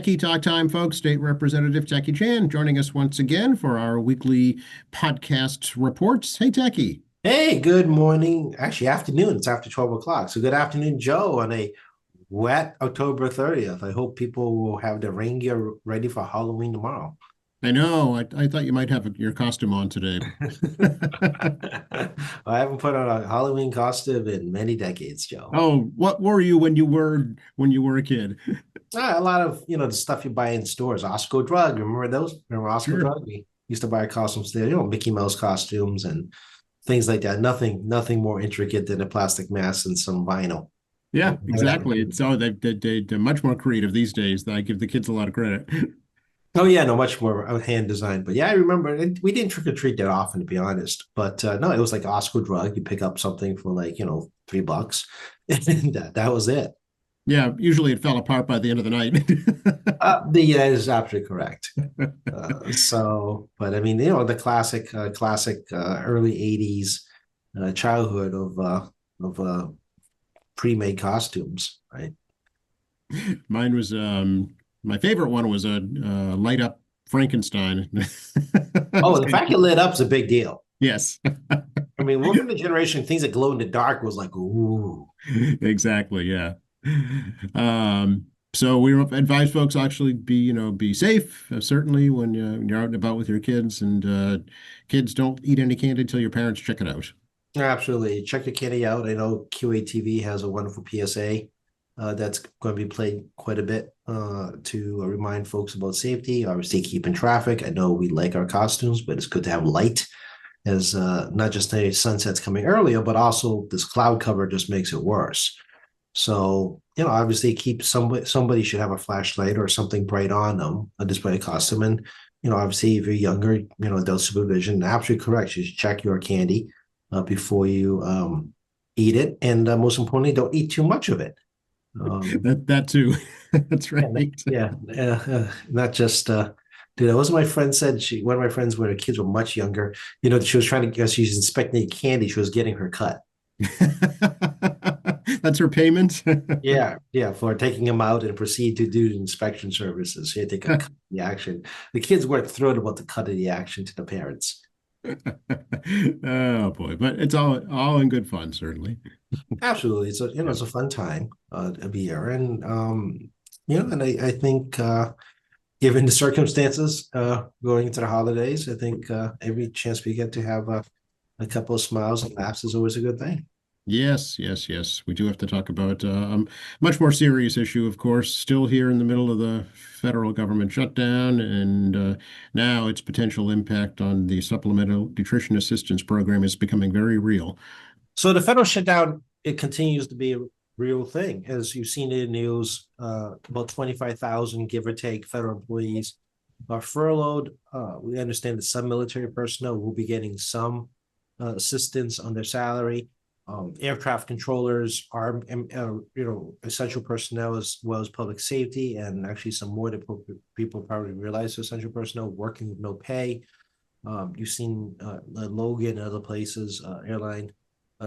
Tackey Talk time, folks. State Representative Tackey Chan joining us once again for our weekly podcast reports. Hey, Tackey. Hey, good morning. Actually, afternoon. It's after 12 o'clock. So good afternoon, Joe, on a wet October 30th. I hope people will have the rain gear ready for Halloween tomorrow. I know. I thought you might have your costume on today. I haven't put on a Halloween costume in many decades, Joe. Oh, what were you when you were a kid? A lot of, the stuff you buy in stores. Osco Drug. Remember those? Remember Osco Sure. Drug? We used to buy costumes there, Mickey Mouse costumes and things like that. Nothing more intricate than a plastic mask and some vinyl. Yeah, exactly. It's they're much more creative these days. I give the kids a lot of credit. Oh yeah, no, much more hand designed. But yeah, I remember we didn't trick or treat that often, to be honest. But no, it was like Oscar drug. You pick up something for like $3, and that was it. Yeah, usually it fell apart by the end of the night. The is absolutely correct. But I mean, the classic early '80s childhood of pre-made costumes, right? Mine was my favorite one was a light up Frankenstein. Oh, It's the kind fact it lit up is a big deal. Yes, I mean, we're from the generation things that glow in the dark was like, ooh. exactly. Yeah. So we advise folks actually be safe, certainly when you're out and about with your kids, and kids don't eat any candy until your parents check it out. Absolutely. Check your kitty out. I know QATV has a wonderful PSA that's going to be played quite a bit to remind folks about safety. Obviously, keeping traffic. I know we like our costumes, but it's good to have light as not just the sunsets coming earlier, but also this cloud cover just makes it worse. So, obviously keep somebody should have a flashlight or something bright on them, a display costume. And, obviously if you're younger, adult supervision, absolutely correct. You should check your candy before you eat it. And most importantly, don't eat too much of it. That too. That's right. Yeah, not just dude, that was my friend said one of my friends when her kids were much younger, she was trying to guess she's inspecting candy, she was getting her cut. That's her payment. Yeah, for taking them out and proceed to do the inspection services. She had to cut the action. The kids weren't thrilled about the cut of the action to the parents. Oh boy, but it's all in good fun, certainly. Absolutely, it's a fun time of year, and I think given the circumstances going into the holidays, I think every chance we get to have a couple of smiles and laughs is always a good thing. Yes, yes, yes. We do have to talk about much more serious issue, of course, still here in the middle of the federal government shutdown, and now its potential impact on the Supplemental Nutrition Assistance Program is becoming very real. So the federal shutdown, it continues to be a real thing. As you've seen in the news, about 25,000, give or take, federal employees are furloughed. We understand that some military personnel will be getting some assistance on their salary. Air traffic controllers are, essential personnel as well as public safety, and actually some more that people probably realize essential personnel working with no pay. You've seen Logan and other places, airline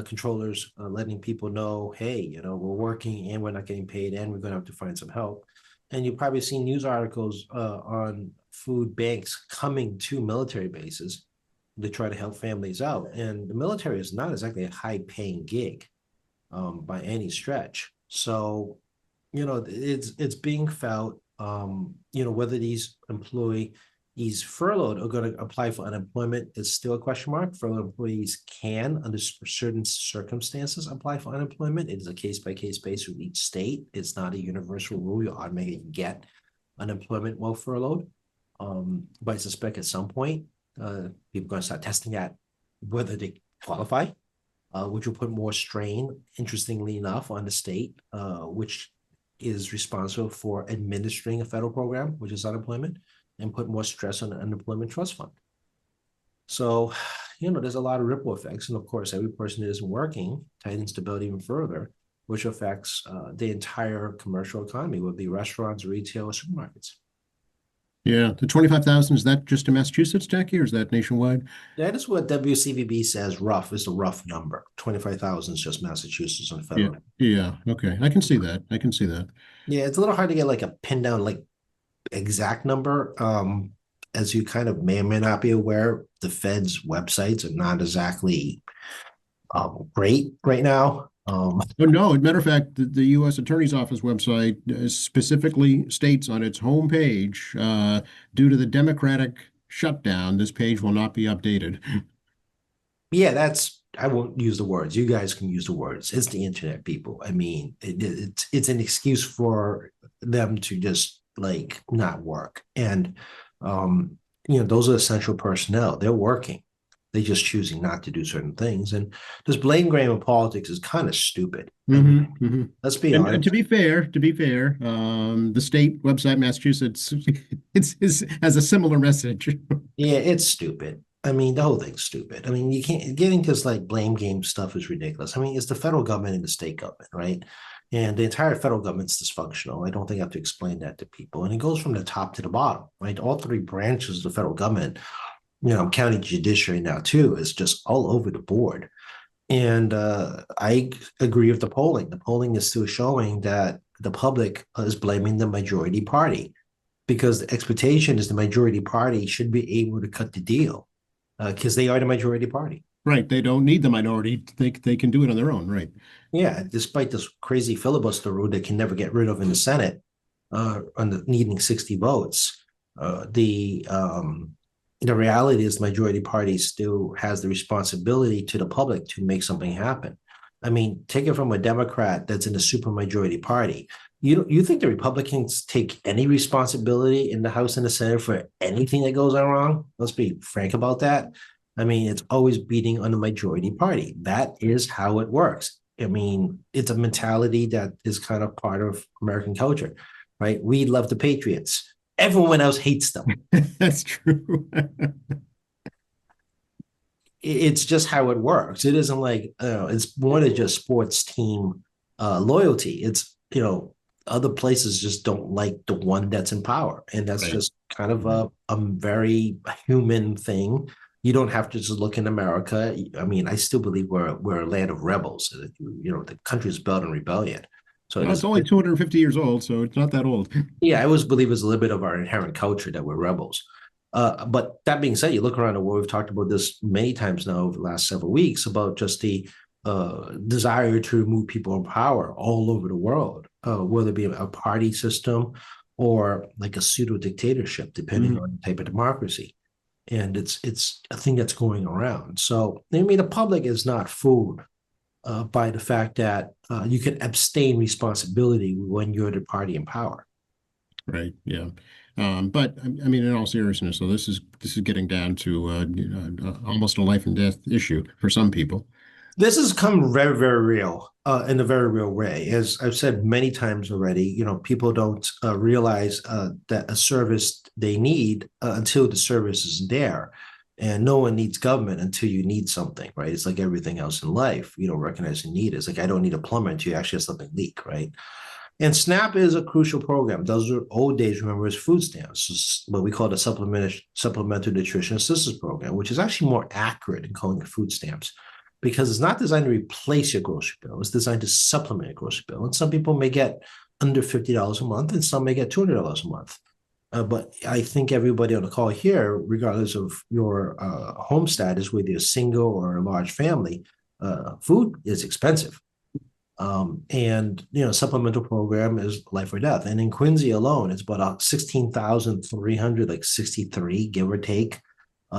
controllers letting people know, hey, we're working and we're not getting paid and we're going to have to find some help. And you've probably seen news articles on food banks coming to military bases to try to help families out. And the military is not exactly a high-paying gig by any stretch. So, it's being felt. Whether these employees furloughed are going to apply for unemployment is still a question mark. Furloughed employees can, under certain circumstances, apply for unemployment. It is a case-by-case basis with each state. It's not a universal rule. You automatically get unemployment while furloughed. But I suspect at some point, people are going to start testing at whether they qualify, which will put more strain, interestingly enough, on the state, which is responsible for administering a federal program, which is unemployment, and put more stress on the unemployment trust fund. So, there's a lot of ripple effects. And of course, every person that isn't working tightens the bill even further, which affects the entire commercial economy, would be restaurants, retail, or supermarkets. Yeah, the 25,000, is that just in Massachusetts, Jackie, or is that nationwide? That is what WCVB says rough is a rough number. 25,000 is just Massachusetts on Yeah, federal. yeah, okay. I can see that. I can see that. Yeah, it's a little hard to get like a pin down, like exact number. As you kind of may or may not be aware, the Fed's websites are not exactly great right now. Oh, no, as a matter of fact, the U.S. Attorney's Office website specifically states on its homepage, due to the Democratic shutdown, this page will not be updated. Yeah, that's I won't use the words. You guys can use the words. It's the internet, people. I mean, it's an excuse for them to just like not work. And those are essential personnel. They're working. They're just choosing not to do certain things. And this blame game of politics is kind of stupid. I mean, let's be And honest. the state website, Massachusetts, has a similar message. Yeah, it's stupid. I mean, the whole thing's stupid. I mean, you can't getting this like blame game stuff is ridiculous. I mean, it's the federal government and the state government, right? And the entire federal government's dysfunctional. I don't think I have to explain that to people. And it goes from the top to the bottom, right? All three branches of the federal government, county judiciary now too, is just all over the board. And I agree with the polling. The polling is still showing that the public is blaming the majority party because the expectation is the majority party should be able to cut the deal because they are the majority party. Right. They don't need the minority. They can do it on their own. Right. Yeah, despite this crazy filibuster rule they can never get rid of in the Senate, on the needing 60 votes, the reality is the majority party still has the responsibility to the public to make something happen. I mean, take it from a Democrat that's in a supermajority party. You think the Republicans take any responsibility in the House and the Senate for anything that goes on wrong? Let's be frank about that. I mean, it's always beating on the majority party. That is how it works. I mean, it's a mentality that is kind of part of American culture, right? We love the Patriots. Everyone else hates them. That's true. It's just how it works. It isn't like it's more than just sports team loyalty. It's other places just don't like the one that's in power, and that's Right. just kind of a very human thing. You don't have to just look in America. I mean, I still believe we're a land of rebels. The country is built on rebellion. So it Well, it's is. only 250 years old, so it's not that old. Yeah, I always believe it's a little bit of our inherent culture that we're rebels. But that being said, you look around the world, we've talked about this many times now over the last several weeks about just the desire to remove people in power all over the world, whether it be a party system or like a pseudo dictatorship, depending Mhm. on the type of democracy. And it's a thing that's going around. So I mean, the public is not fooled by the fact that you can abstain responsibility when you're the party in power. Right. Yeah. But I mean, in all seriousness, so this is getting down to almost a life and death issue for some people. This has come very, very real in a very real way. As I've said many times already, people don't realize that a service they need until the service is there. And no one needs government until you need something, right? It's like everything else in life. You don't recognize the need. It's like I don't need a plumber until you actually have something leak, right? And SNAP is a crucial program. Those are old days, remember, as food stamps. It's what we call the supplemental nutrition assistance program, which is actually more accurate in calling it food stamps because it's not designed to replace your grocery bill. It's designed to supplement your grocery bill. And some people may get under $50 a month, and some may get $200 a month. But I think everybody on the call here, regardless of your home status, whether you're single or a large family, food is expensive. And supplemental program is life or death. And in Quincy alone, it's about 16,300, like 63, give or take,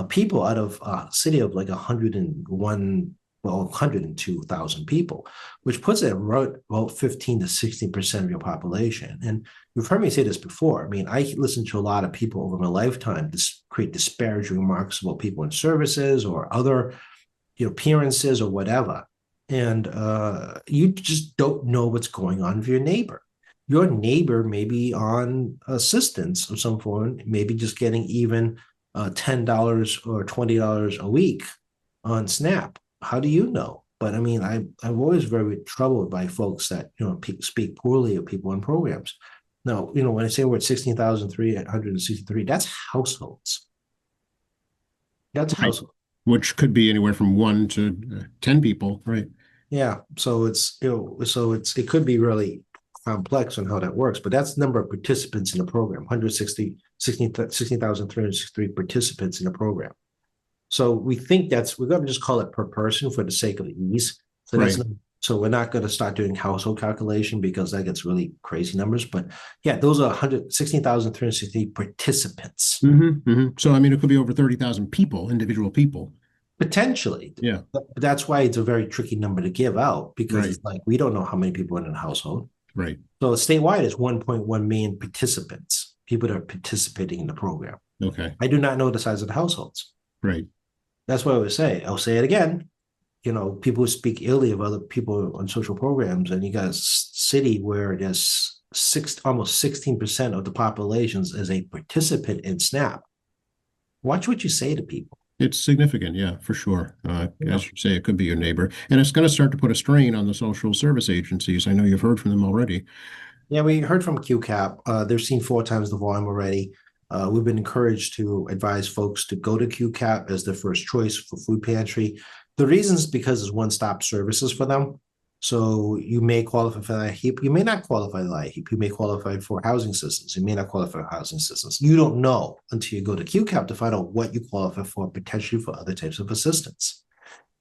people out of a city of like 101, well, 102,000 people, which puts it right about 15 to 16% of your population. And you've heard me say this before. I mean, I listen to a lot of people over my lifetime create disparaging remarks about people in services or other appearances or whatever. And you just don't know what's going on with your neighbor. Your neighbor may be on assistance of some form, maybe just getting even $10 or $20 a week on SNAP. How do you know? But I mean, I'm always very troubled by folks that speak poorly of people in programs. Now, when I say we're at 16,363, that's households. That's Right. households. Which could be anywhere from 1 to 10 people. Right. Yeah, so it could be really complex on how that works, but that's the number of participants in the program, 16,363 participants in the program. So we think we're going to just call it per person for the sake of ease. So Right. so we're not going to start doing household calculation because that gets really crazy numbers. But yeah, those are 116,360 participants. So, I mean, it could be over 30,000 people, individual people. Potentially. Yeah. But that's why it's a very tricky number to give out because Right. it's like we don't know how many people are in a household. Right. So statewide is 1.1 million participants, people that are participating in the program. Okay. I do not know the size of the households. Right. That's what I would say. I'll say it again. People speak illy of other people on social programs, and you got a city where there's almost 16% of the populations as a participant in SNAP. Watch what you say to people. It's significant, yeah, for sure. As you say, it could be your neighbor. And it's going to start to put a strain on the social service agencies. I know you've heard from them already. Yeah, we heard from QCAP. They've seen 4 times the volume already. We've been encouraged to advise folks to go to QCAP as their first choice for food pantry. The reason is because it's one-stop services for them. So you may qualify for that HEAP. You may not qualify for that HEAP. You may qualify for housing assistance. You may not qualify for housing assistance. You don't know until you go to QCAP to find out what you qualify for, potentially for other types of assistance.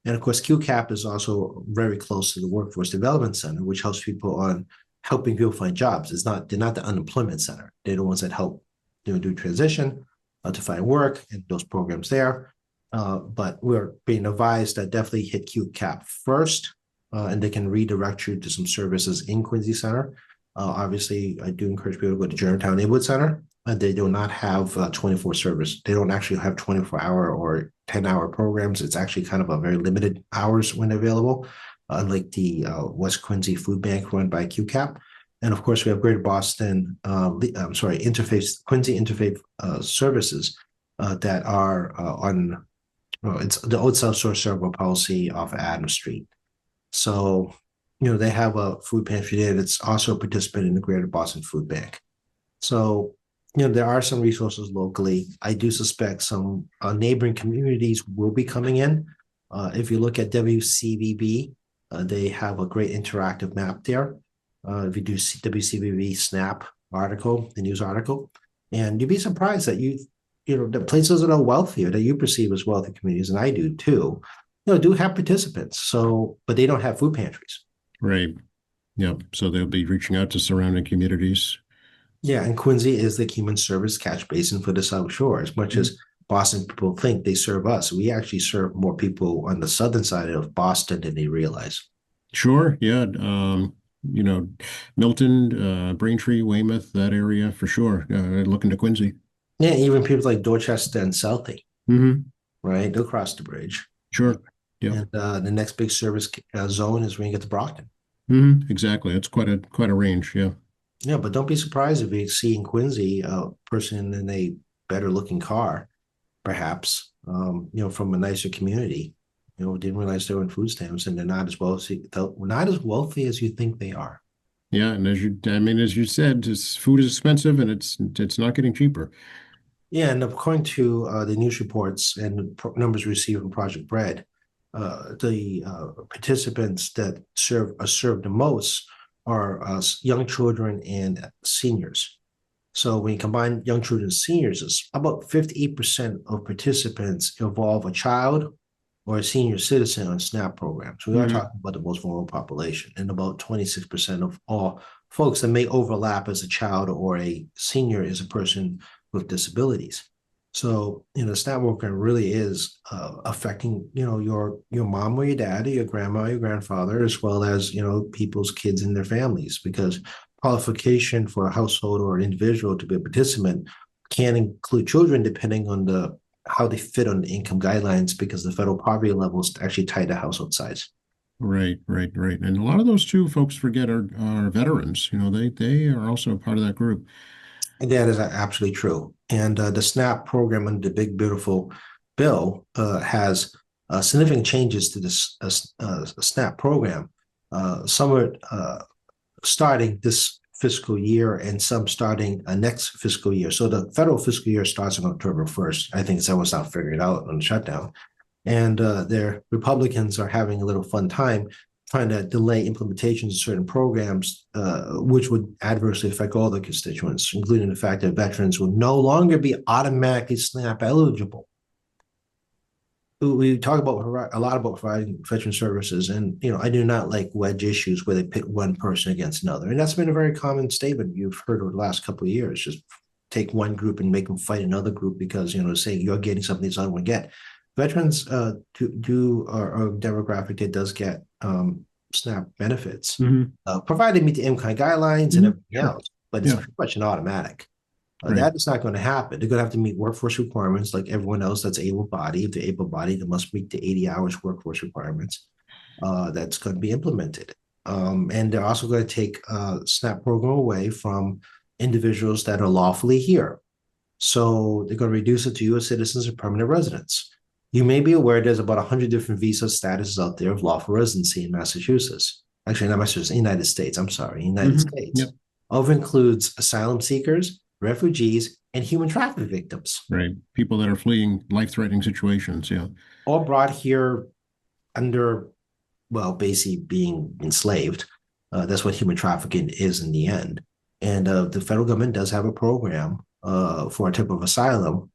And of course, QCAP is also very close to the Workforce Development Center, which helps people on helping people find jobs. They're not the unemployment center. They're the ones that help do transition to find work and those programs there. But we're being advised that definitely hit QCAP first, and they can redirect you to some services in Quincy Center. Obviously, I do encourage people to go to Germantown Neighborhood Center. They do not have 24 service. They don't actually have 24-hour or 10-hour programs. It's actually kind of a very limited hours when available, unlike the West Quincy Food Bank run by QCAP. And of course, we have Greater Boston, Quincy Interfaith Services that are on, it's the Old South Shore Cerebral Palsy off of Adams Street. So, they have a food pantry there that's also a participant in the Greater Boston Food Bank. So, there are some resources locally. I do suspect some neighboring communities will be coming in. If you look at WCVB, they have a great interactive map there. If you do WCVB Snap article, the news article, and you'd be surprised that the places that are wealthier, that you perceive as wealthy communities, and I do too, do have participants. So, but they don't have food pantries. Right. Yep. So they'll be reaching out to surrounding communities. Yeah, and Quincy is the human service catch basin for the South Shore. As much as Boston people think they serve us, we actually serve more people on the southern side of Boston than they realize. Sure. Yeah. Milton, Braintree, Weymouth, that area for sure. Looking to Quincy. Yeah, even people like Dorchester and Southie, right? They'll cross the bridge. Sure. Yeah. And the next big service zone is when you get to Brockton. Exactly. It's quite a range. Yeah. Yeah, but don't be surprised if you see in Quincy a person in a better looking car, perhaps, from a nicer community. Didn't realize they were in food stamps, and they're not as wealthy as you think they are. Yeah, and as you said, food is expensive, and it's not getting cheaper. Yeah, and according to the news reports and the numbers received from Project Bread, the participants that are served the most are young children and seniors. So when you combine young children and seniors, it's about 58% of participants involve a child or a senior citizen on SNAP programs. We are talking about the most vulnerable population, and about 26% of all folks that may overlap as a child or a senior is a person with disabilities. So, the SNAP program really is affecting, your mom or your dad or your grandma or your grandfather, as well as, people's kids and their families, because qualification for a household or an individual to be a participant can include children depending on how they fit on the income guidelines, because the federal poverty level is actually tied to household size. Right. And a lot of those too, folks forget are veterans. They are also part of that group. And that is absolutely true. And the SNAP program under the Big Beautiful Bill has significant changes to this SNAP program. Some are starting this fiscal year and some starting next fiscal year. So the federal fiscal year starts on October 1st. I think someone's not figuring it out on the shutdown. And their Republicans are having a little fun time trying to delay implementations of certain programs, which would adversely affect all the constituents, including the fact that veterans will no longer be automatically SNAP eligible. We talk about a lot about providing veteran services, and I do not like wedge issues where they pit one person against another, and that's been a very common statement you've heard over the last couple of years. Just take one group and make them fight another group because saying you're getting something this other one get. Veterans are demographic that does get SNAP benefits, provided meet the income guidelines and everything else, but it's pretty much an automatic. That is not going to happen. They're going to have to meet workforce requirements like everyone else that's able-bodied. If they're able-bodied, they must meet the 80 hours workforce requirements. That's going to be implemented. And they're also going to take SNAP program away from individuals that are lawfully here. So they're going to reduce it to U.S. citizens and permanent residents. You may be aware there's about 100 different visa statuses out there of lawful residency in Massachusetts. Actually, not Massachusetts, United States. I'm sorry, United States. Yep. Of includes asylum seekers, refugees, and human trafficking victims. Right. People that are fleeing life-threatening situations, All brought here under, basically being enslaved. That's what human trafficking is in the end. And the federal government does have a program for a type of asylum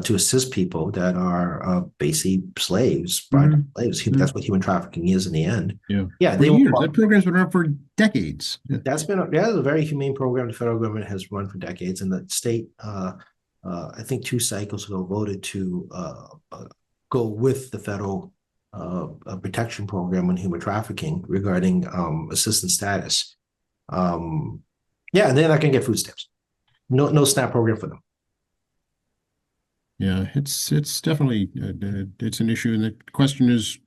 to assist people that are basically slaves, slaves. That's what human trafficking is in the end. Yeah. For years. That program's been around for decades. That's been a very humane program the federal government has run for decades, and the state, I think 2 cycles ago, voted to go with the federal protection program on human trafficking regarding assistance status. And they're not going to get food stamps. No SNAP program for them. Yeah, it's definitely it's an issue, and the question is,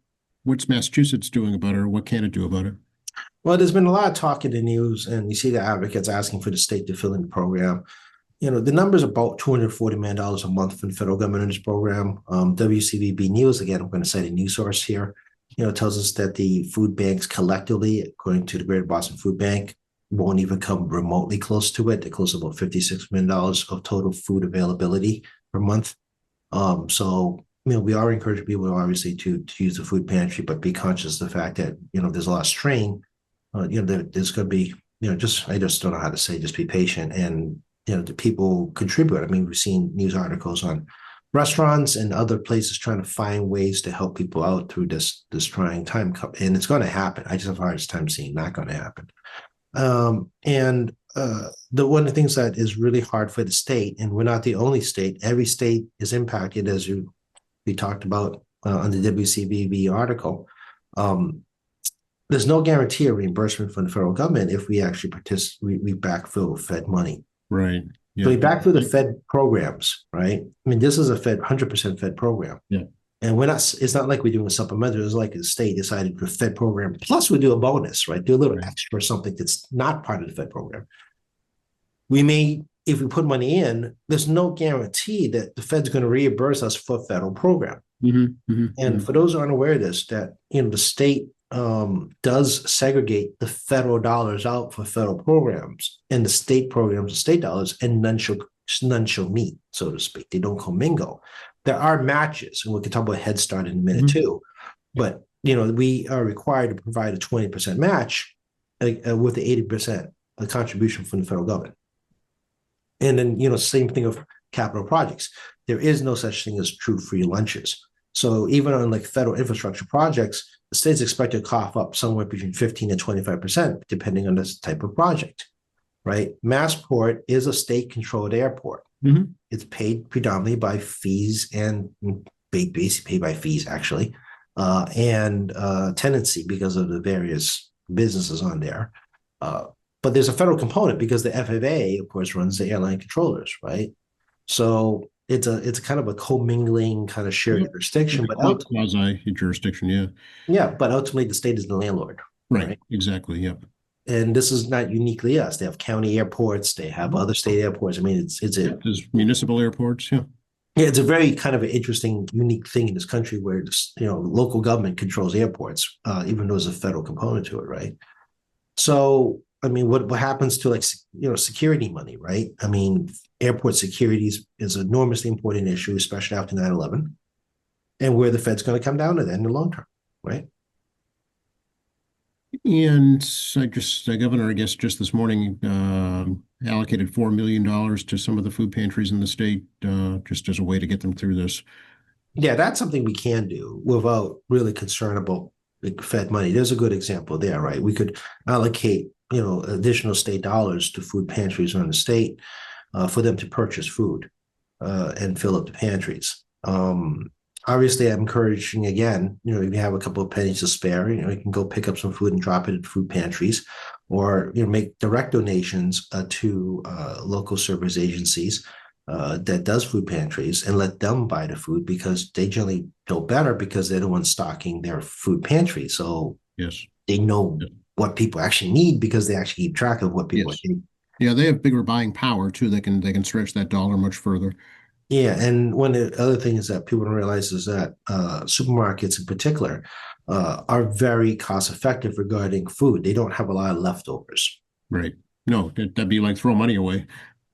what's Massachusetts doing about it, or what can it do about it? Well, there's been a lot of talk in the news, and you see the advocates asking for the state to fill in the program. The number's about $240 million a month from the federal government in this program. WCVB News, again, I'm going to cite a news source here, tells us that the food banks collectively, according to the Greater Boston Food Bank, won't even come remotely close to it. They're close to about $56 million of total food availability per month. So we are encouraging people obviously to use the food pantry, but be conscious of the fact that there's a lot of strain. There's going to be I just don't know how to say, just be patient, and the people contribute. I mean, we've seen news articles on restaurants and other places trying to find ways to help people out through this trying time, and it's going to happen. I just have a hard time seeing not going to happen. The one of the things that is really hard for the state, and we're not the only state, every state is impacted, as we talked about on the WCVB article. There's no guarantee of reimbursement from the federal government if we actually we backfill Fed money. Right. Yeah. So we backfill the Fed programs, right? I mean, this is a Fed 100% Fed program. Yeah. And it's not like we're doing a supplemental. It's like the state decided for a Fed program, plus we do a bonus, right? Do a little extra or something that's not part of the Fed program. We may, if we put money in, there's no guarantee that the Fed's going to reimburse us for a federal program. And for those who aren't aware of this, that the state does segregate the federal dollars out for federal programs, and the state programs are state dollars, and none shall meet, so to speak. They don't commingle. There are matches, and we can talk about Head Start in a minute too. But we are required to provide a 20% match with the 80% contribution from the federal government. And then same thing of capital projects. There is no such thing as true free lunches. So even on like federal infrastructure projects, the state's expected to cough up somewhere between 15 and 25%, depending on this type of project, right? Massport is a state-controlled airport. It's paid predominantly by fees and basically paid by fees, actually, and tenancy because of the various businesses on there. But there's a federal component because the FAA, of course, runs the airline controllers, right? So it's a kind of a commingling kind of shared jurisdiction, but quasi jurisdiction, but ultimately the state is the landlord, right? Exactly, And this is not uniquely us. They have county airports, they have other state airports. I mean, there's municipal airports, it's a very kind of an interesting, unique thing in this country where local government controls airports, even though there's a federal component to it, right? So I mean, what happens to security money, right? I mean, airport security is an enormously important issue, especially after 9/11, and where the Fed's going to come down to that in the long term, right? And the governor, I guess, just this morning allocated $4 million to some of the food pantries in the state, just as a way to get them through this. Yeah, that's something we can do without really concern about the Fed money. There's a good example there, right? We could allocate, additional state dollars to food pantries around the state for them to purchase food and fill up the pantries. Obviously, I'm encouraging again, if you have a couple of pennies to spare, you can go pick up some food and drop it at food pantries, or make direct donations to local service agencies that does food pantries and let them buy the food because they generally know better because they're the ones stocking their food pantry. So Yes. they know what people actually need because they actually keep track of what people Yes. need. Yeah, they have bigger buying power too. They can stretch that dollar much further. Yeah, and one of the other things that people don't realize is that supermarkets in particular are very cost effective regarding food. They don't have a lot of leftovers. Right. No, that'd be like throw money away.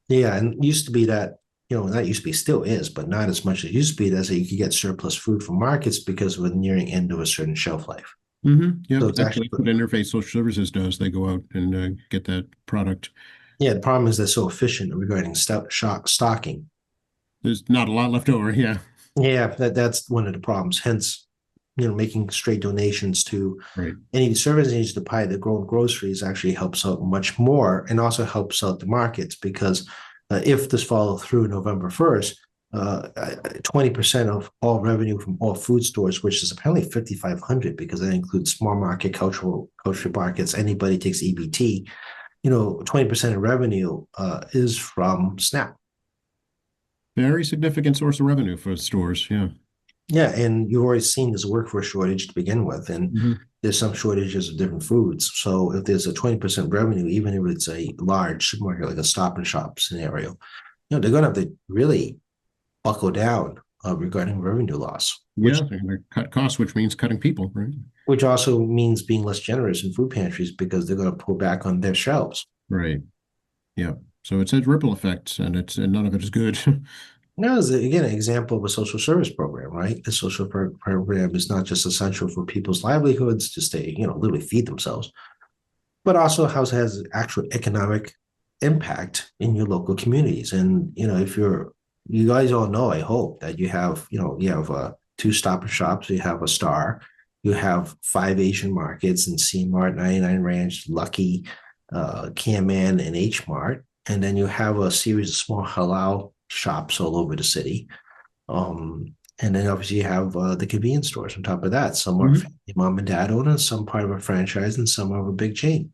Yeah, and it used to be that, that used to be, still is, but not as much as it used to be. That's that you could get surplus food from markets because we're nearing end of a certain shelf life. Yeah, So it's that's actually, what Interface Social Services does. They go out and get that product. yeah, the problem is they're so efficient regarding stocking. There's not a lot left over. Yeah. Yeah, that's one of the problems. Hence, making straight donations to Right. any service needs to buy their own groceries actually helps out much more and also helps out the markets because if this follow through November 1st, 20% of all revenue from all food stores, which is apparently 5,500 because that includes small market, cultural markets, anybody takes EBT, 20% of revenue is from SNAP. Very significant source of revenue for stores. Yeah. Yeah, and you've already seen there's a workforce shortage to begin with, and Hmm. there's some shortages of different foods. So if there's a 20% revenue, even if it's a large supermarket like a Stop and Shop scenario, they're going to have to really buckle down regarding revenue loss, Yeah. They're going to cut costs, which means cutting people. Right. which also means being less generous in food pantries because they're going to pull back on their shelves. Right. Yeah. So it's a ripple effect, and none of it is good. Now, is again an example of a social service program, right? The social program is not just essential for people's livelihoods to stay, literally feed themselves, but also has actual economic impact in your local communities. And if you guys all know, I hope that you have two Stop and Shops, you have a Star, you have five Asian markets and C Mart, 99 Ranch, Lucky, Can Man, and H Mart, and then you have a series of small halal shops all over the city. And then obviously you have the convenience stores on top of that. Some are Mhm. family mom and dad owned, some part of a franchise, and some are a big chain.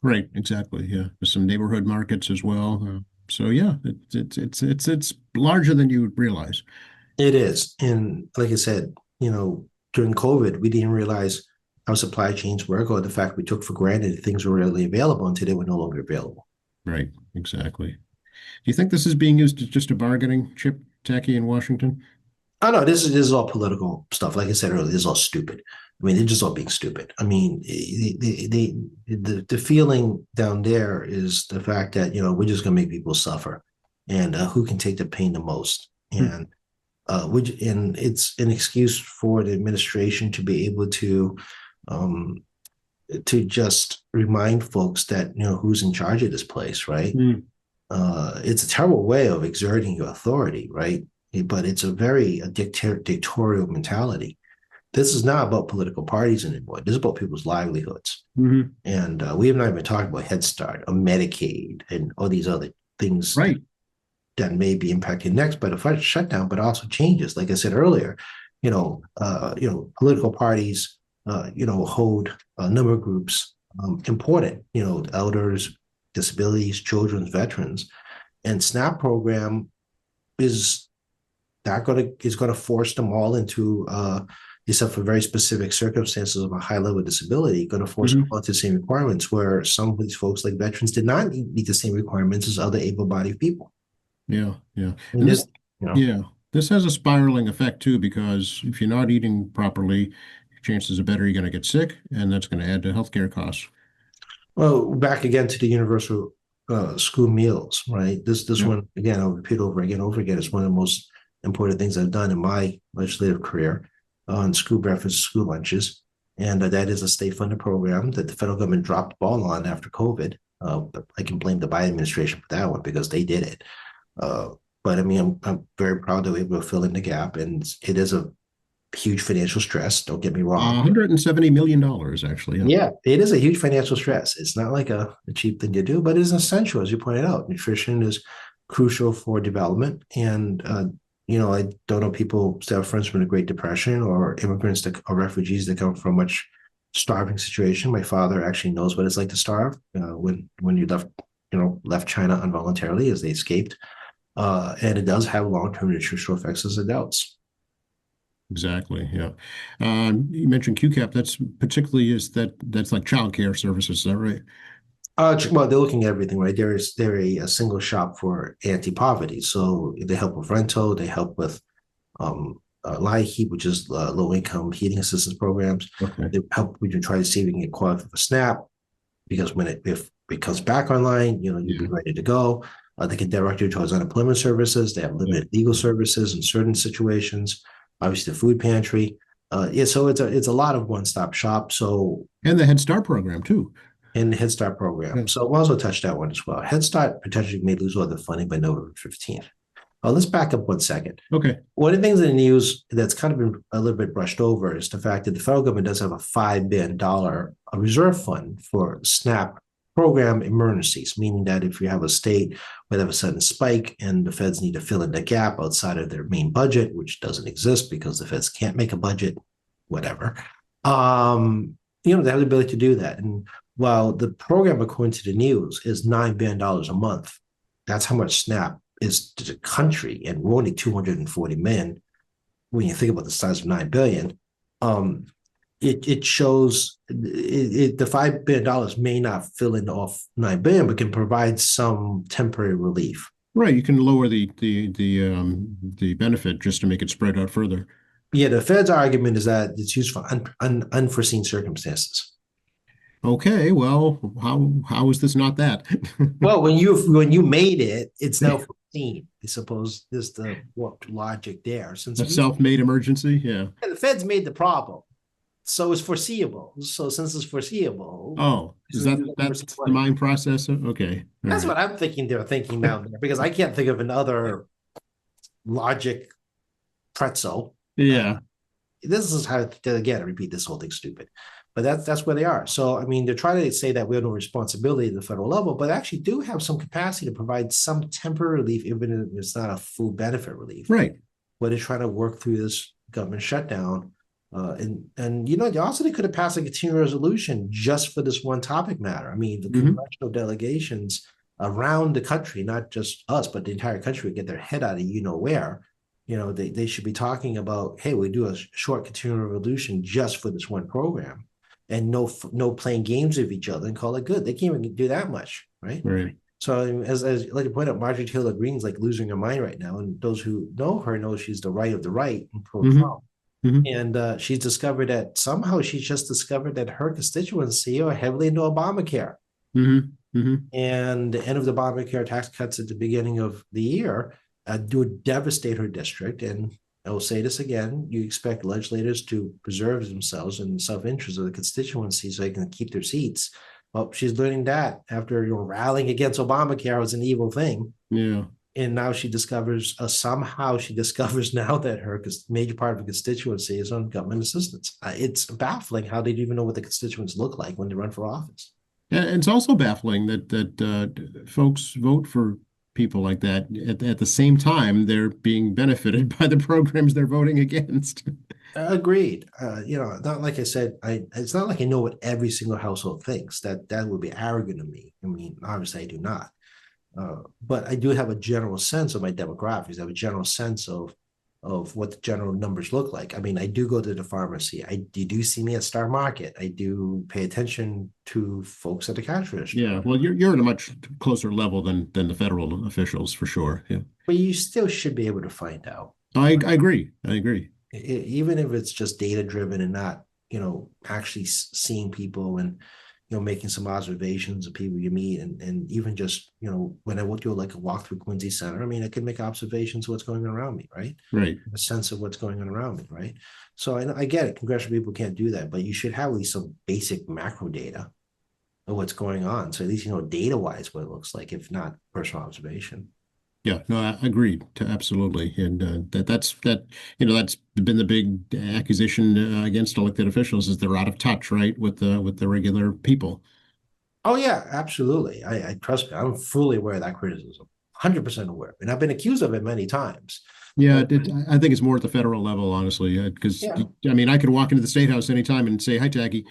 Right. Exactly. Yeah. There's some neighborhood markets as well. So yeah, it's larger than you would realize. It is. And like I said, during COVID, we didn't realize how supply chains work or the fact we took for granted that things were readily available until they were no longer available. Right. Exactly. Do you think this is being used as just a bargaining chip, Tacky, in Washington? Oh no, this is all political stuff. Like I said earlier, this is all stupid. I mean, they're just all being stupid. I mean, the feeling down there is the fact that we're just going to make people suffer, and who can take the pain the most, Hmm. and it's an excuse for the administration to be able um, to just remind folks that who's in charge of this place, right? Hmm. It's a terrible way of exerting your authority, right? But it's a very dictatorial mentality. This is not about political parties anymore. This is about people's livelihoods. Hmm. And we have not even talked about Head Start or Medicaid and all these other things Right. that may be impacted next by the shutdown, but also changes. Like I said earlier, political parties, hold a number of groups important. Elders, disabilities, children, veterans, and SNAP program is going to force them all into except for very specific circumstances of a high level of disability, going to force them Hmm. onto the same requirements where some of these folks like veterans did not meet the same requirements as other able-bodied people. Yeah. Yeah. And And this, you know, yeah, this has a spiraling effect too, because if you're not eating properly, chances are better you're going to get sick, and that's going to add to healthcare costs. well, back again to the universal school meals, right? This Yeah. one again, I'll repeat over again. It's one of the most important things I've done in my legislative career on school breakfast, school lunches. And that is a state-funded program that the federal government dropped the ball on after COVID. But I can blame the Biden administration for that one because they did it. Uh, but I mean, I'm very proud that we were able to fill in the gap, and it is a huge financial stress. Don't get me wrong. $170 million, actually. Yeah. Yeah, it is a huge financial stress. It's not like a cheap thing to do, but it is essential, as you pointed out. Nutrition is crucial for development. And, I don't know people still have friends from the Great Depression or immigrants or refugees that come from a much starving situation. My father actually knows what it's like to starve when you left China involuntarily as they escaped. And it does have long-term nutritional effects as adults. Exactly. Yeah. You mentioned QCAP. That's particularly that's like child care services. Is that right? Well, they're looking at everything, right? They're a single shop for anti-poverty. So they help with rental, they help with LIHEAP, which is low-income heating assistance programs. Okay. They help. We can try to see if we can get qualified for SNAP because if it comes back online, you'll be Yeah. ready to go. They can direct you towards unemployment services. They have Yeah. limited legal services in certain situations. Obviously, the food pantry. Yeah, so it's a lot of one-stop shop. So And the Head Start program too. in the Head Start program. Yeah. So we'll also touch that one as well. Head Start potentially may lose all the funding by November 15th. Let's back up 1 second. Okay. One of the things in the news that's kind of been a little bit brushed over is the fact that the federal government does have a $5 billion reserve fund for SNAP program emergencies, meaning that if you have a state where they have a sudden spike and the feds need to fill in the gap outside of their main budget, which doesn't exist because the feds can't make a budget, whatever, they have the ability to do that. And while the program, according to the news, is $9 billion a month, that's how much SNAP is to the country, and we're only 240 million. When you think about the size of 9 billion, it shows the $5 billion may not fill in off 9 billion, but can provide some temporary relief. Right. You can lower the benefit just to make it spread out further. Yeah, the Fed's argument is that it's used for unforeseen circumstances. Okay. Well, how is this not that? Well, when you made it, it's now foreseen. I suppose is the warped logic there. Since A self-made emergency. Yeah. the Fed's made the problem, so it's foreseeable. So since it's foreseeable, Oh, that's the mind processor? Okay. All that's right. what I'm thinking. They're thinking now because I can't think of another logic pretzel. Yeah. This is how, again, I repeat, this whole thing's stupid, but that's where they are. So I mean, they're trying to say that we have no responsibility at the federal level, but actually do have some capacity to provide some temporary relief, even if it's not a full benefit relief. Right. Where they're trying to work through this government shutdown. Also they could have passed a continuing resolution just for this one topic matter. I mean, the congressional delegations around the country, not just us, but the entire country, would get their head out of where. They should be talking about, hey, we do a short continuing resolution just for this one program, and no playing games with each other and call it good. They can't even do that much, right? Right. So as like to point out, Marjorie Taylor Greene's like losing her mind right now, and those who know her know she's the right of the right and pro-Trump. And she's discovered that she's just discovered that her constituency are heavily into Obamacare. And the end of the Obamacare tax cuts at the beginning of the year do devastate her district. And I will say this again: you expect legislators to preserve themselves in the self-interest of the constituency so they can keep their seats. Well, she's learning that after rallying against Obamacare was an evil thing. Yeah. And now she discovers now that her major part of the constituency is on government assistance. It's baffling how they even know what the constituents look like when they run for office. And it's also baffling that folks vote for people like that at the same time they're being benefited by the programs they're voting against. Agreed. Not like I said, it's not like I know what every single household thinks. That would be arrogant of me. I mean, obviously I do not. But I do have a general sense of my demographics. I have a general sense of what the general numbers look like. I mean, I do go to the pharmacy. You do see me at Star Market. I do pay attention to folks at the cash register. Yeah, well, you're at a much closer level than the federal officials for sure. Yeah, but you still should be able to find out. I agree. I agree. Even if it's just data driven and not actually seeing people and making some observations of people you meet, and even just, when I would do like a walk through Quincy Center, I mean, I could make observations of what's going on around me, right? Right. A sense of what's going on around me, right? So I get it. Congressional people can't do that, but you should have at least some basic macro data of what's going on. So at least data wise what it looks like, if not personal observation. Yeah, no, I agreed to absolutely, and that's been the big accusation against elected officials is they're out of touch, right, with the regular people. Oh yeah, absolutely. I trust me. I'm fully aware of that criticism. 100% aware, and I've been accused of it many times. Yeah, But I think it's more at the federal level, honestly, because yeah, I mean, I could walk into the State House anytime and say, "Hi, Tacky."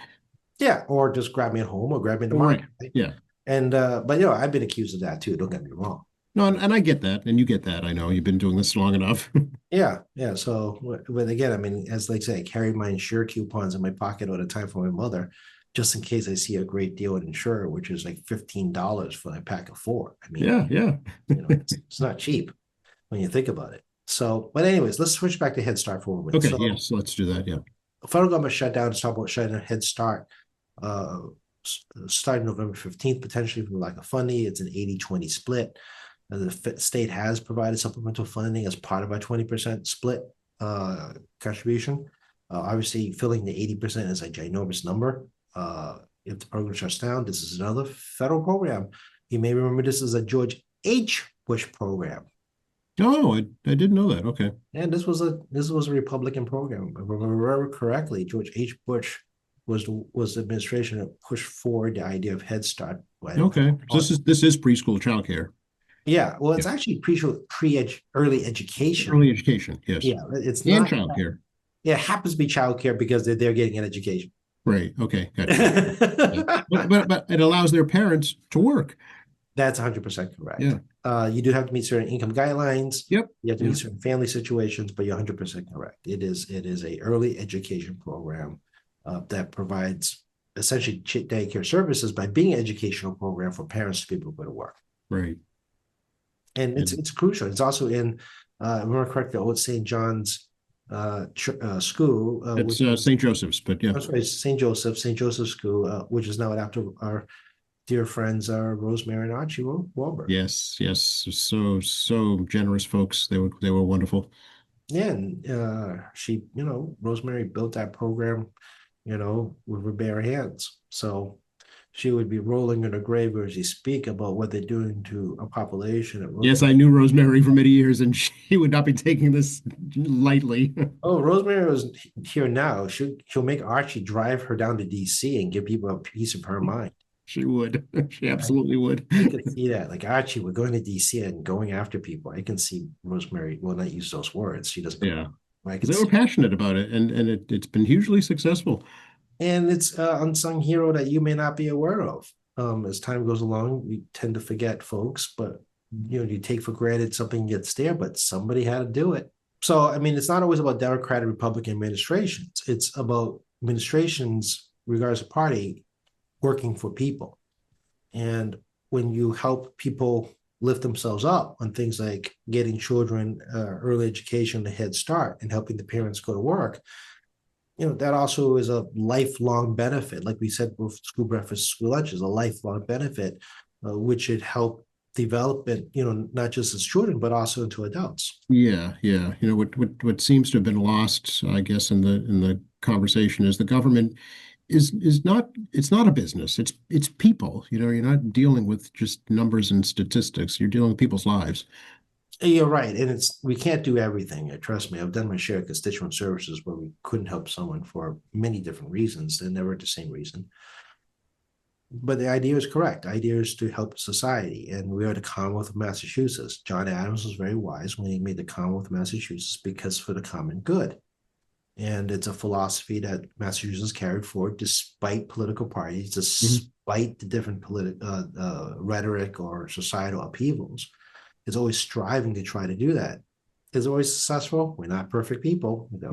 yeah, or just grab me at home or grab me in the Right. market. Right? Yeah. And but I've been accused of that too. Don't get me wrong. No, and I get that, and you get that. I know you've been doing this long enough. Yeah, yeah. So, but again, I mean, as like I say, I carry my insure coupons in my pocket all the time for my mother, just in case I see a great deal at Insure, which is like $15 for a pack of four. I mean, Yeah, yeah. it's not cheap when you think about it. So, but anyways, let's switch back to Head Start for a moment. Okay, So, yes, let's do that. Yeah. the federal government shut down. Talk about shutting down Head Start. Uh, Starting November 15th, potentially for lack of funding. It's an 80-20 split. The state has provided supplemental funding as part of our 20% split contribution. Obviously, filling the 80% is a ginormous number. If the program shuts down, this is another federal program. You may remember this is a George H. Bush program. Oh, I didn't know that. Okay. And this was a Republican program. If I remember correctly, George H. Bush was the administration that pushed forward the idea of Head Start. Okay. So this is preschool childcare. Yeah, well, Yeah. it's actually early education. Early education. Yes. Yeah, it's And not. childcare. Yeah, it happens to be childcare because they're getting an education. Right. Okay. Gotcha. Yeah. But it allows their parents to work. That's 100% correct. Yeah. You do have to meet certain income guidelines. Yep. You have to Yeah. meet certain family situations, but you're 100% correct. It is a early education program that provides essentially daycare services by being an educational program for parents to be able to go to work. Right. And it's And it's crucial. It's also in, if I remember correctly, the old St. John's school, it's which is, St. Joseph's, but yeah. I'm sorry, St. Joseph's School, which is now after our dear friends, Rosemary and Archie Wahlberg. Yes. Yes. So generous folks. They were wonderful. Yeah, and Rosemary built that program, with her bare hands. So she would be rolling in her grave as she speak about what they're doing to a population. Yes, I knew Rosemary for many years, and she would not be taking this lightly. Oh, Rosemary was here now. She'll make Archie drive her down to DC and give people a piece of her mind. She would. She I, absolutely would. I could see that. Like, Archie, we're going to DC and going after people. I can see Rosemary will not use those words. She doesn't. Yeah, I because can they were see. passionate about it, and it's been hugely successful. And it's an unsung hero that you may not be aware of. As time goes along, we tend to forget folks, but you take for granted something gets there, but somebody had to do it. So, I mean, it's not always about Democrat or Republican administrations. It's about administrations, regardless of party, working for people. And when you help people lift themselves up on things like getting children early education, a head start, and helping the parents go to work, that also is a lifelong benefit. Like we said, with school breakfast, school lunch is a lifelong benefit, which should help develop it, not just as children, but also into adults. Yeah, yeah. What seems to have been lost, I guess, in the conversation is the government is not it's not a business. It's people. You're not dealing with just numbers and statistics. You're dealing with people's lives. You're right. And we can't do everything. Trust me, I've done my share of constituent services where we couldn't help someone for many different reasons. They're never the same reason. But the idea is correct. The idea is to help society. And we are the Commonwealth of Massachusetts. John Adams was very wise when he made the Commonwealth of Massachusetts because for the common good. And it's a philosophy that Massachusetts carried forward despite political parties, despite the different rhetoric or societal upheavals. It's always striving to try to do that. Is it always successful? We're not perfect people. We're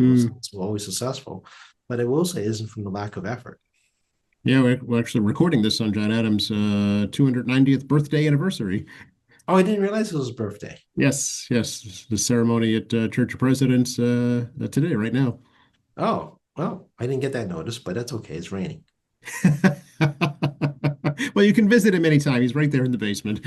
always successful. But I will say it isn't from the lack of effort. Yeah, we're actually recording this on John Adams' 290th birthday anniversary. Oh, I didn't realize it was his birthday. Yes, yes. The ceremony at Church of Presidents today, right now. Oh, well, I didn't get that notice, but that's okay. It's raining. Well, you can visit him anytime. He's right there in the basement.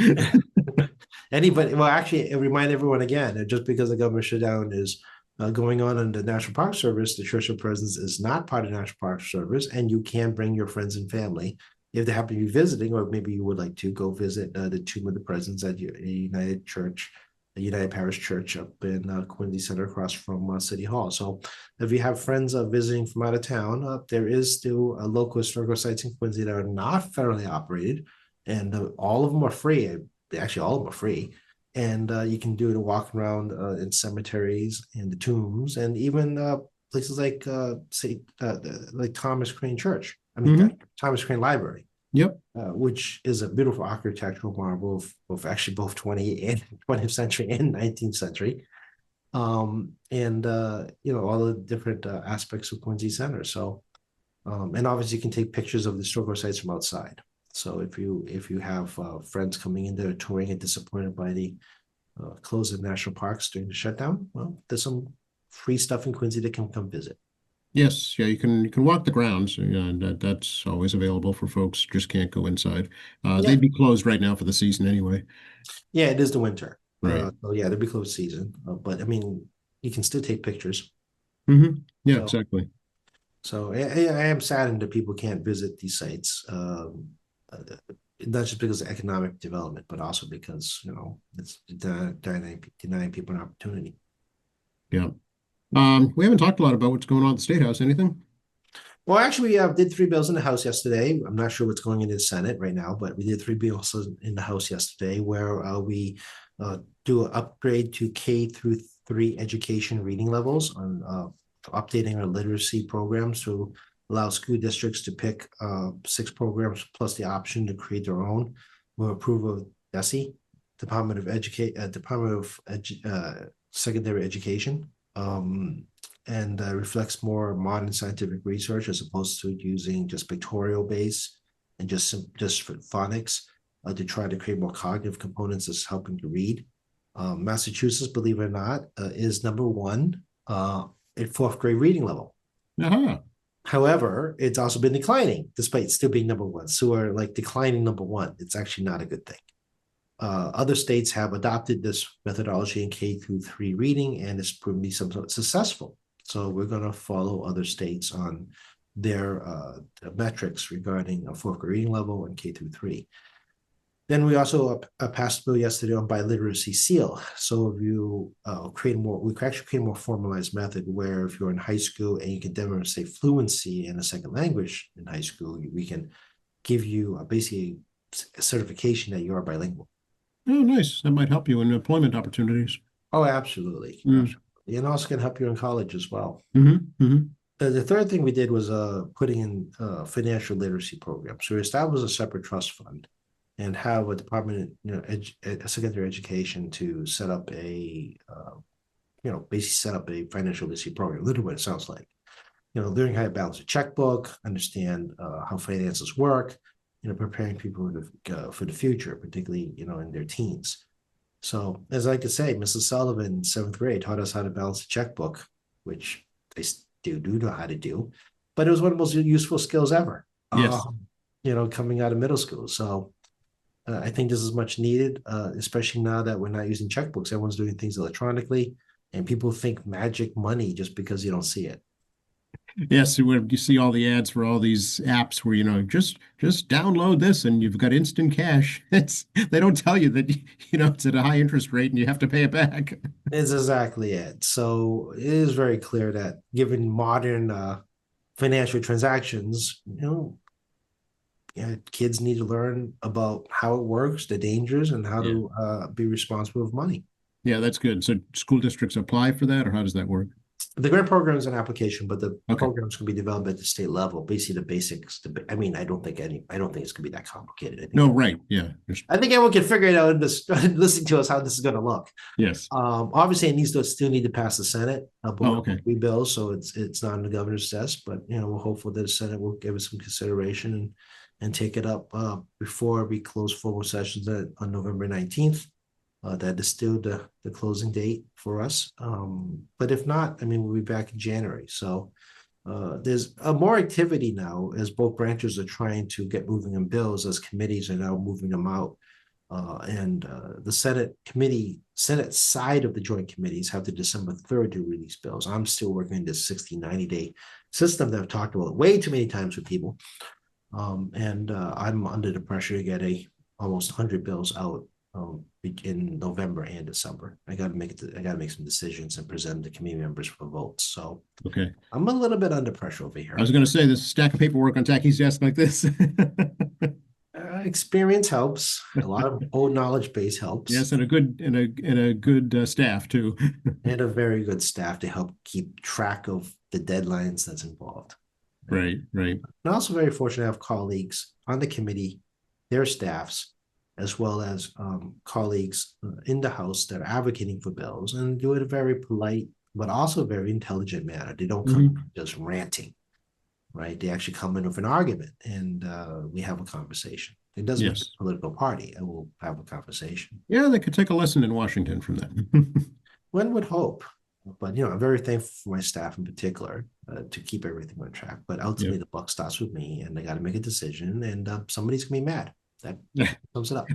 Anybody, well, actually, remind everyone again, just because the government shutdown is going on in the National Park Service, the Church of Presence is not part of the National Park Service, and you can bring your friends and family if they happen to be visiting, or maybe you would like to go visit the Tomb of the Presence at United Church, the United Parish Church up in Quincy Center across from City Hall. So if you have friends visiting from out of town, there is still local historical sites in Quincy that are not federally operated, and all of them are free. Actually, all of them are free. And you can do it walk around in cemeteries and the tombs, and even places like say like Thomas Crane Church. I mean, Hmm. Thomas Crane Library, Yep. which is a beautiful architectural marvel of actually both 20th and 20th century and 19th century. And all the different aspects of Quincy Center. So, and obviously you can take pictures of the historical sites from outside. So if you have friends coming in there touring and disappointed by the close of national parks during the shutdown, well, there's some free stuff in Quincy that can come visit. Yes, yeah, you can walk the grounds, and that's always available for folks. Just can't go inside. Yeah, They'd be closed right now for the season anyway. yeah, it is the winter. Right. So yeah, there'll be closed season, but I mean, you can still take pictures. Yeah, So exactly. I am saddened that people can't visit these sites. Not just because of economic development, but also because it's denying people an opportunity. Yeah. We haven't talked a lot about what's going on at the State House. Anything? Well, actually, we did three bills in the House yesterday. I'm not sure what's going into the Senate right now, but we did three bills in the House yesterday where we do an upgrade to K through 3 education reading levels on updating our literacy programs to allow school districts to pick 6 programs plus the option to create their own with approval of DESE, Department of Secondary Education. And reflects more modern scientific research as opposed to using just pictorial base and just phonics to try to create more cognitive components that's helping to read. Massachusetts, believe it or not, is number one at 4th grade reading level. Aha. However, it's also been declining despite still being number one. So we're like declining number one. It's actually not a good thing. Other states have adopted this methodology in K through 3 reading, and it's proven to be somewhat successful. So we're going to follow other states on their metrics regarding a 4th grade reading level and K through 3. Then we also passed a bill yesterday on biliteracy seal. So if you we could actually create a more formalized method where if you're in high school and you can demonstrate fluency in a second language in high school, we can give you basically a certification that you are bilingual. Oh, nice. That might help you in employment opportunities. Oh, absolutely. Mm. Absolutely. And also can help you in college as well. Hmm. The third thing we did was putting in financial literacy programs. So we established a separate trust fund and have a department, secondary education to set up basically set up a financial literacy program. Literally what it sounds like. Learning how to balance a checkbook, understand how finances work, preparing people for the future, particularly, in their teens. So, as I like to say, Mrs. Sullivan in 7th grade taught us how to balance a checkbook, which I still do know how to do, but it was one of the most useful skills ever, Yes. coming out of middle school. So, I think this is much needed, especially now that we're not using checkbooks. Everyone's doing things electronically, and people think magic money just because you don't see it. Yes, when you see all the ads for all these apps where, just download this and you've got instant cash. They don't tell you that, it's at a high interest rate and you have to pay it back. It's exactly it. So it is very clear that given modern financial transactions, kids need to learn about how it works, the dangers, and how Yeah. to be responsible with money. Yeah, that's good. So school districts apply for that, or how does that work? The grant program is an application, but the Okay. programs can be developed at the state level. Basically, the basics. I mean, I don't think it's gonna be that complicated. No, right. Yeah. I think everyone can figure it out and just listening to us how this is going to look. Yes. Obviously, it needs to still need to pass the Senate, but Oh, okay. 3 bills, so it's not on the governor's desk. But we're hopeful that the Senate will give it some consideration and take it up before we close formal sessions on November 19th. That is still the closing date for us. But if not, I mean, we'll be back in January. So There's more activity now as both branches are trying to get moving on bills, as committees are now moving them out. And the Senate side of the joint committees have to December 3rd to release bills. I'm still working in this 60, 90-day system that I've talked about way too many times with people. And I'm under the pressure to get almost 100 bills out in November and December. I got to make some decisions and present the committee members for votes. So Okay. I'm a little bit under pressure over I here. was going to say this stack of paperwork on Tackey's desk like this. Experience helps. A lot of old knowledge base helps, Yes, and a good staff too. and a very good staff to help keep track of the deadlines that's involved. Right, right. I'm also very fortunate to have colleagues on the committee, their staffs, as well as colleagues in the House that are advocating for bills and do it in a very polite but also very intelligent manner. They don't come Mhm. just ranting, right? They actually come in with an argument and we have a conversation. It doesn't matter Yes. the political party. I will have a conversation. Yeah, they could take a lesson in Washington from that. One would hope, but I'm very thankful for my staff in particular to keep everything on track. But Yeah. ultimately, the buck stops with me, and I got to make a decision, and somebody's gonna be mad. That sums it up.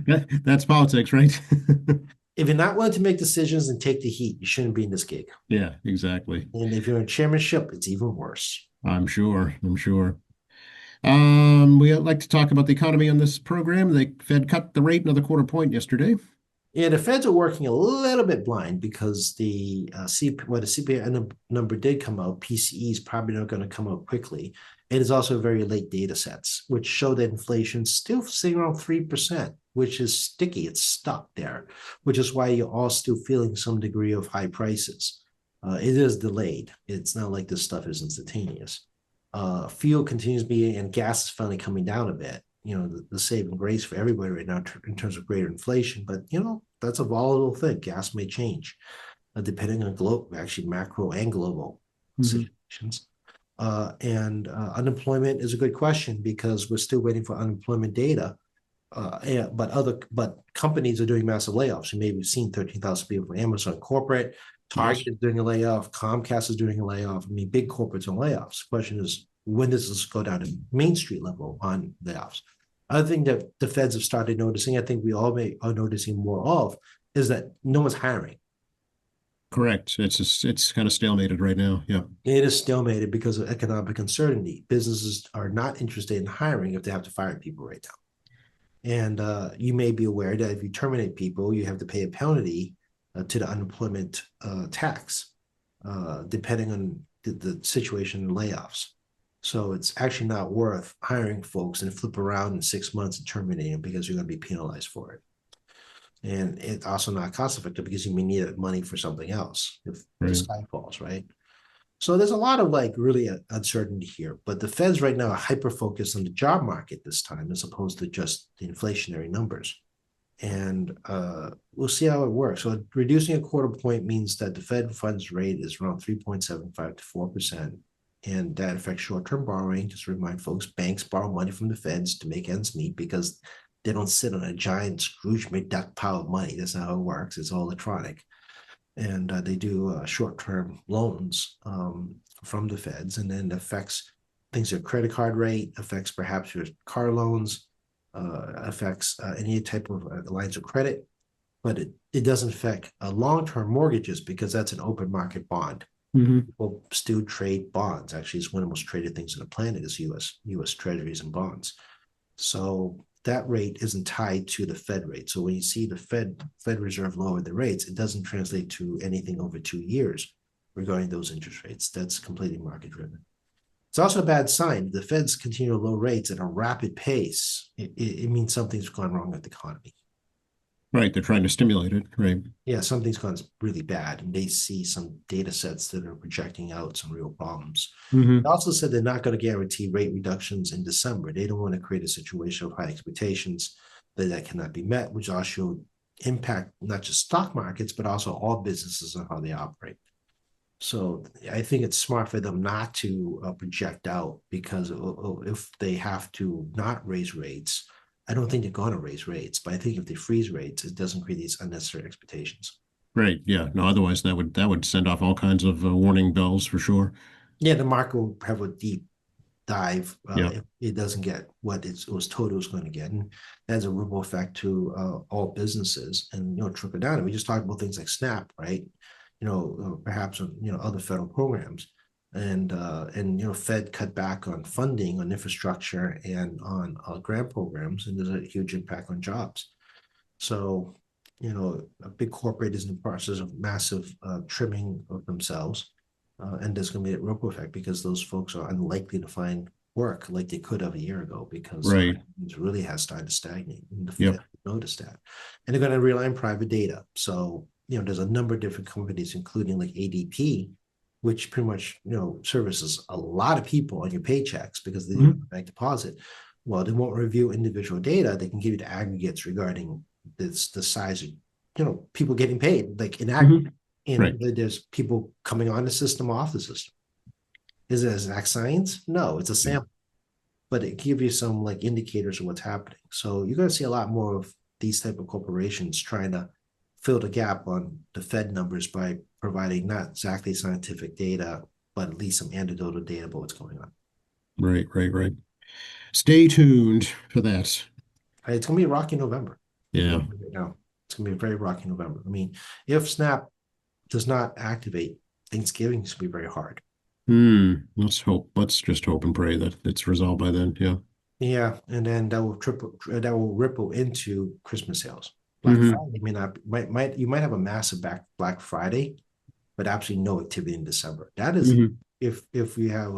That's politics, right? If you're not willing to make decisions and take the heat, you shouldn't be in this gig. Yeah, exactly. And if you're in chairmanship, it's even worse. I'm sure. I'm sure. We like to talk about the economy on this program. The Fed cut the rate another quarter point yesterday. Yeah, the Feds are working a little bit blind because the CPI number did come out. PCE is probably not going to come out quickly. It is also very late data sets, which show that inflation still sitting around 3%, which is sticky. It's stuck there, which is why you're all still feeling some degree of high prices. It is delayed. It's not like this stuff is instantaneous. Fuel continues to be, and gas is finally coming down a bit. The saving grace for everybody right now in terms of greater inflation. But that's a volatile thing. Gas may change depending on actually macro and global Mhm. situations. And unemployment is a good question because we're still waiting for unemployment data. But companies are doing massive layoffs. You maybe seen 13,000 people from Amazon corporate. Yes. Target is doing a layoff. Comcast is doing a layoff. I mean, big corporates on layoffs. The question is, when does this go down to Main Street level on layoffs? Other thing that the feds have started noticing, I think we all are noticing more of, is that no one's hiring. Correct. It's kind of stalemated right now. Yeah. It is stalemated because of economic uncertainty. Businesses are not interested in hiring if they have to fire people right now. And you may be aware that if you terminate people, you have to pay a penalty to the unemployment tax, depending on the situation and layoffs. So it's actually not worth hiring folks and flip around in 6 months and terminate them because you're going to be penalized for it. And it's also not cost effective because you may need that money for something else if the Right. sky falls, right? So there's a lot of really uncertainty here, but the Feds right now are hyper focused on the job market this time as opposed to just the inflationary numbers. And we'll see how it works. So reducing a quarter point means that the Fed funds rate is around 3.75 to 4%. And that affects short-term borrowing. Just to remind folks, banks borrow money from the Feds to make ends meet because they don't sit on a giant Scrooge McDuck pile of money. That's not how it works. It's all electronic. And they do short-term loans from the Feds, and then affects things your credit card rate, affects perhaps your car loans, affects any type of lines of credit, but it doesn't affect long-term mortgages because that's an open market bond. Hmm. People still trade bonds. Actually, it's one of the most traded things on the planet is U.S. Treasuries and bonds. So that rate isn't tied to the Fed rate. So when you see the Fed Reserve lower the rates, it doesn't translate to anything over 2 years regarding those interest rates. That's completely market driven. It's also a bad sign. The Feds continue low rates at a rapid pace. It means something's gone wrong with the economy. Right. They're trying to stimulate it. Right. Yeah, something's gone really bad, and they see some data sets that are projecting out some real problems. They Hmm. also said they're not going to guarantee rate reductions in December. They don't want to create a situation of high expectations that cannot be met, which also impact not just stock markets, but also all businesses and how they operate. So I think it's smart for them not to project out because if they have to not raise rates, I don't think they're going to raise rates. But I think if they freeze rates, it doesn't create these unnecessary expectations. Right. Yeah. No, otherwise that would send off all kinds of warning bells for sure. Yeah, the market will have a deep dive Yeah. if it doesn't get what it was told it was going to get, and that has a ripple effect to all businesses, and trickle down. And we just talked about things like SNAP, right? Perhaps other federal programs, and Fed cut back on funding on infrastructure and on grant programs, and there's a huge impact on jobs. So, a big corporate is in the process of massive trimming of themselves. And there's going to be a ripple effect because those folks are unlikely to find work like they could have a year ago because Right. it really has started to stagnate. And the Yep. Fed noticed that. And they're going to rely on private data. So, there's a number of different companies, including like ADP, which pretty much, services a lot of people on your paychecks because they do Mhm. bank deposit. Well, they won't review individual data. They can give you the aggregates regarding the size of people getting paid like in aggregate, Mhm. and Right. there's people coming on the system, off the system. Is it exact science? No, it's a Yeah. sample, but it gives you some like indicators of what's happening. So you're going to see a lot more of these type of corporations trying to fill the gap on the Fed numbers by providing not exactly scientific data, but at least some anecdotal data about what's going on. Right. Right. Right. Stay tuned for that. It's going to be a rocky November. Yeah. Right now, it's going to be a very rocky November. I mean, if Snap does not activate, Thanksgiving is going to be very hard. Let's hope. Let's just hope and pray that it's resolved by then. Yeah. Yeah, and then that will ripple into Christmas sales. Black Hmm. Friday may not might you might have a massive Black Friday, but absolutely no activity in December. That is Hmm. if we have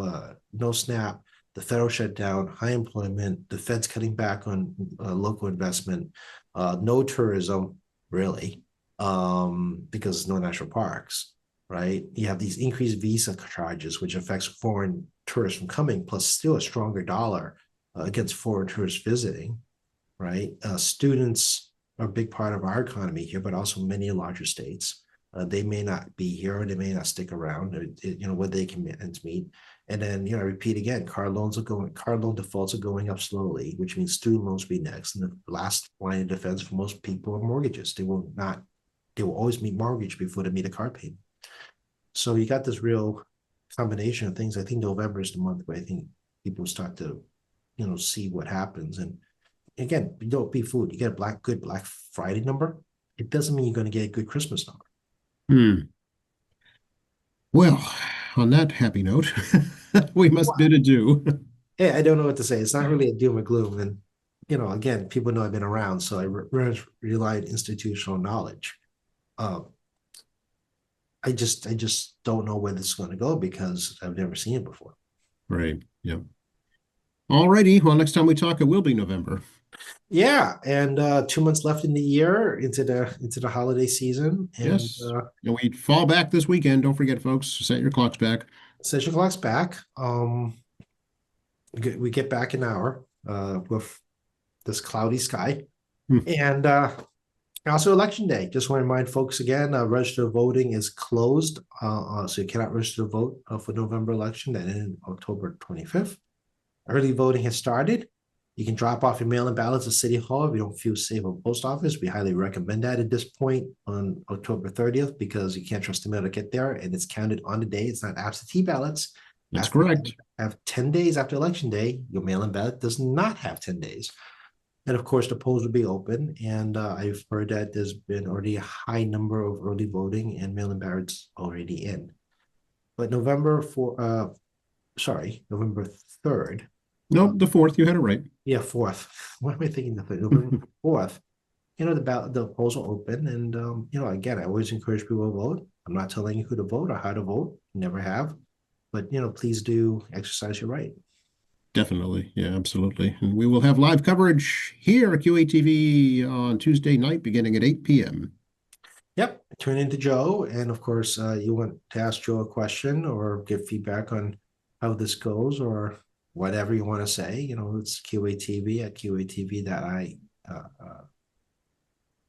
no SNAP, the federal shutdown, high employment, the Fed's cutting back on local investment, no tourism really, because no national parks, right? You have these increased visa charges, which affects foreign tourists from coming, plus still a stronger dollar against foreign tourists visiting, right? Students are a big part of our economy here, but also many larger states. They may not be here, or they may not stick around. What they can meet. And then, I repeat again, car loan defaults are going up slowly, which means student loans will be next. And the last line of defense for most people are mortgages. They will always meet mortgage before they meet a car payment. So you got this real combination of things. I think November is the month where I think people start to, see what happens. And again, you don't be fooled. You get a good Black Friday number. It doesn't mean you're going to get a good Christmas number. Hmm. Well, on that happy note, we must Well, bid adieu. yeah, I don't know what to say. It's not really a doom or gloom. And, again, people know I've been around, so I rely on institutional knowledge. Um, I just don't know where this is going to go because I've never seen it before. Right. Yeah. All righty. Well, next time we talk, it will be November. Yeah, and 2 months left in the year into the holiday season, and Yes. And we fall back this weekend. Don't forget, folks, set your clocks back. session clock's back. We get back an hour with this cloudy sky. Hmm. And also election day. Just want to remind folks again, register voting is closed. So you cannot register to vote for November election that ended October 25th. Early voting has started. You can drop off your mail-in ballots at City Hall if you don't feel safe at post office. We highly recommend that at this point on October 30th because you can't trust the mail to get there and it's counted on the day. It's not absentee ballots. That's After correct. have 10 days after election day, your mail-in ballot does not have 10 days. And of course, the polls will be open. And I've heard that there's been already a high number of early voting and mail-in ballots already in. But November 3rd, Nope, the fourth. You had it right. yeah, 4th. What am I thinking? November 4th, the polls are open. And, again, I always encourage people to vote. I'm not telling you who to vote or how to vote. Never have. But, please do exercise your right. Definitely. Yeah, absolutely. And we will have live coverage here at QATV on Tuesday night beginning at 8 p.m. Yep, turn into Joe. And of course, you want to ask Joe a question or give feedback on how this goes or whatever you want to say. It's QATV at QATV.I.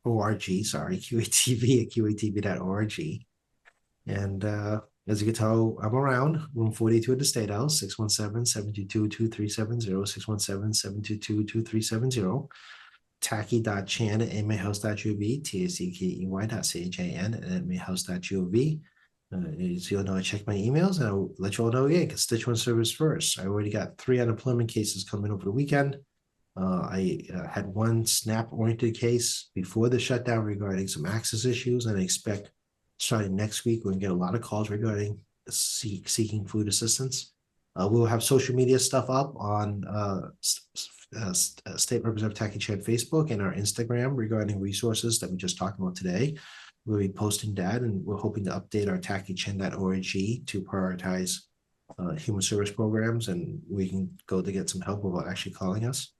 org, sorry, QATV at QATV.org. And as you can tell, I'm around room 42 at the State House, 617-722-2370, 617-722-2370. Tackey.Chan at mahouse.gov, tackey.chan at mahouse.gov. So you'll know I check my emails and I'll let you all know, yeah, constituent service first. I already got 3 unemployment cases coming over the weekend. I had one SNAP-oriented case before the shutdown regarding some access issues, and I expect starting next week, we're going to get a lot of calls regarding seeking food assistance. We'll have social media stuff up on State Representative Tackey Chan Facebook and our Instagram regarding resources that we just talked about today. We'll be posting that, and we're hoping to update our tackeychan.org to prioritize human service programs, and we can go to get some help without actually calling us.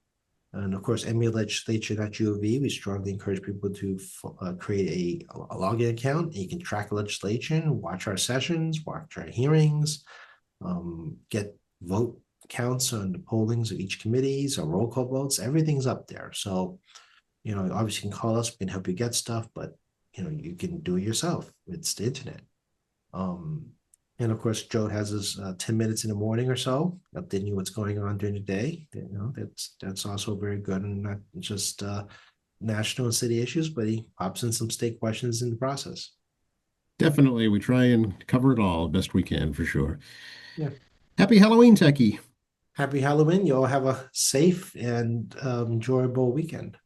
And of course, MAlegislature.gov, we strongly encourage people to create a login account. You can track legislation, watch our sessions, watch our hearings, get vote counts on the pollings of each committees, our roll call votes, everything's up there. So, obviously you can call us, we can help you get stuff, but, you can do it yourself. It's the internet. Um, and of course, Joe has his 10 minutes in the morning or so, updating you what's going on during the day. That's also very good, and not just national and city issues, but he pops in some state questions in the process. Definitely, we try and cover it all best we can for sure. Yeah. Happy Halloween, Techie. Happy Halloween. You all have a safe and enjoyable weekend.